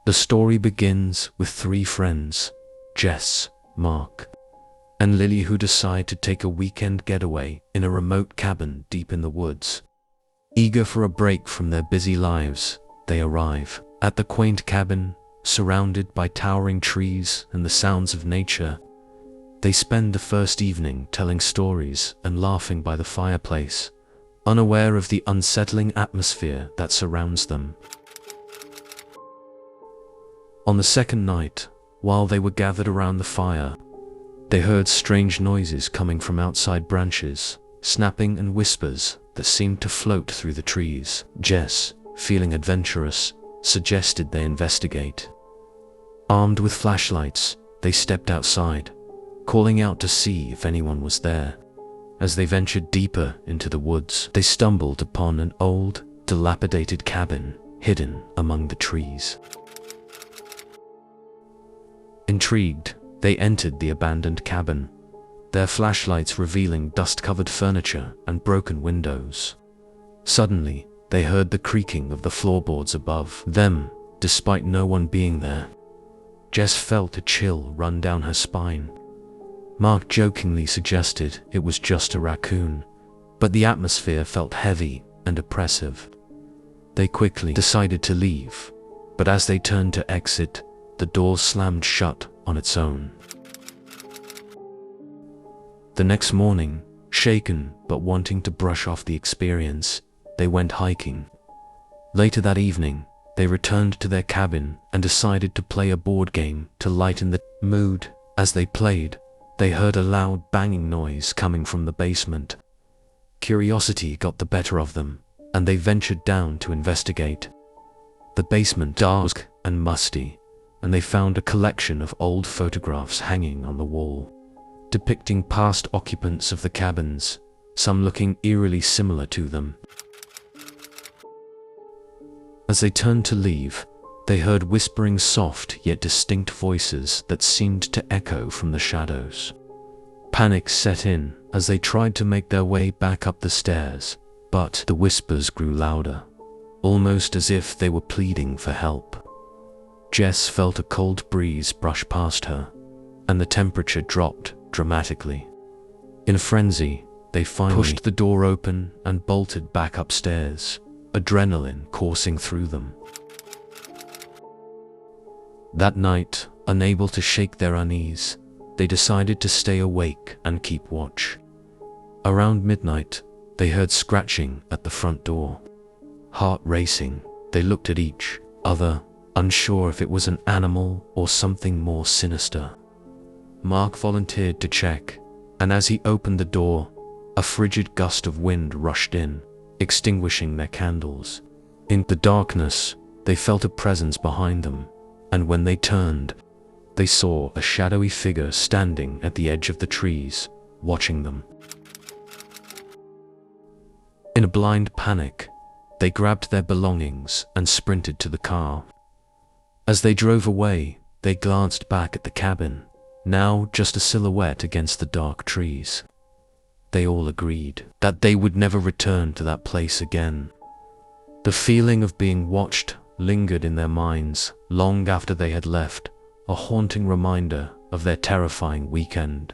The story begins with three friends, Jess, Mark, and Lily, who decide to take a weekend getaway in a remote cabin deep in the woods. Eager for a break from their busy lives, they arrive at the quaint cabin, surrounded by towering trees and the sounds of nature. They spend the first evening telling stories and laughing by the fireplace, unaware of the unsettling atmosphere that surrounds them. On the second night, while they were gathered around the fire, they heard strange noises coming from outside branches, snapping and whispers that seemed to float through the trees. Jess, feeling adventurous, suggested they investigate. Armed with flashlights, they stepped outside, calling out to see if anyone was there. As they ventured deeper into the woods, they stumbled upon an old, dilapidated cabin hidden among the trees. Intrigued, they entered the abandoned cabin, their flashlights revealing dust-covered furniture and broken windows. Suddenly, they heard the creaking of the floorboards above them, despite no one being there. Jess felt a chill run down her spine. Mark jokingly suggested it was just a raccoon, but the atmosphere felt heavy and oppressive. They quickly decided to leave, but as they turned to exit, the door slammed shut on its own. The next morning, shaken but wanting to brush off the experience, they went hiking. Later that evening, they returned to their cabin and decided to play a board game to lighten the mood. As they played, they heard a loud banging noise coming from the basement. Curiosity got the better of them, and they ventured down to investigate. The basement was dark and musty, and they found a collection of old photographs hanging on the wall, depicting past occupants of the cabins, some looking eerily similar to them. As they turned to leave, they heard whispering soft yet distinct voices that seemed to echo from the shadows. Panic set in as they tried to make their way back up the stairs, but the whispers grew louder, almost as if they were pleading for help. Jess felt a cold breeze brush past her, and the temperature dropped dramatically. In a frenzy, they finally pushed the door open and bolted back upstairs, adrenaline coursing through them. That night, unable to shake their unease, they decided to stay awake and keep watch. Around midnight, they heard scratching at the front door. Heart racing, they looked at each other, unsure if it was an animal or something more sinister. Mark volunteered to check, and as he opened the door, a frigid gust of wind rushed in, extinguishing their candles. In the darkness, they felt a presence behind them, and when they turned, they saw a shadowy figure standing at the edge of the trees, watching them. In a blind panic, they grabbed their belongings and sprinted to the car. As they drove away, they glanced back at the cabin, now just a silhouette against the dark trees. They all agreed that they would never return to that place again. The feeling of being watched lingered in their minds long after they had left, a haunting reminder of their terrifying weekend.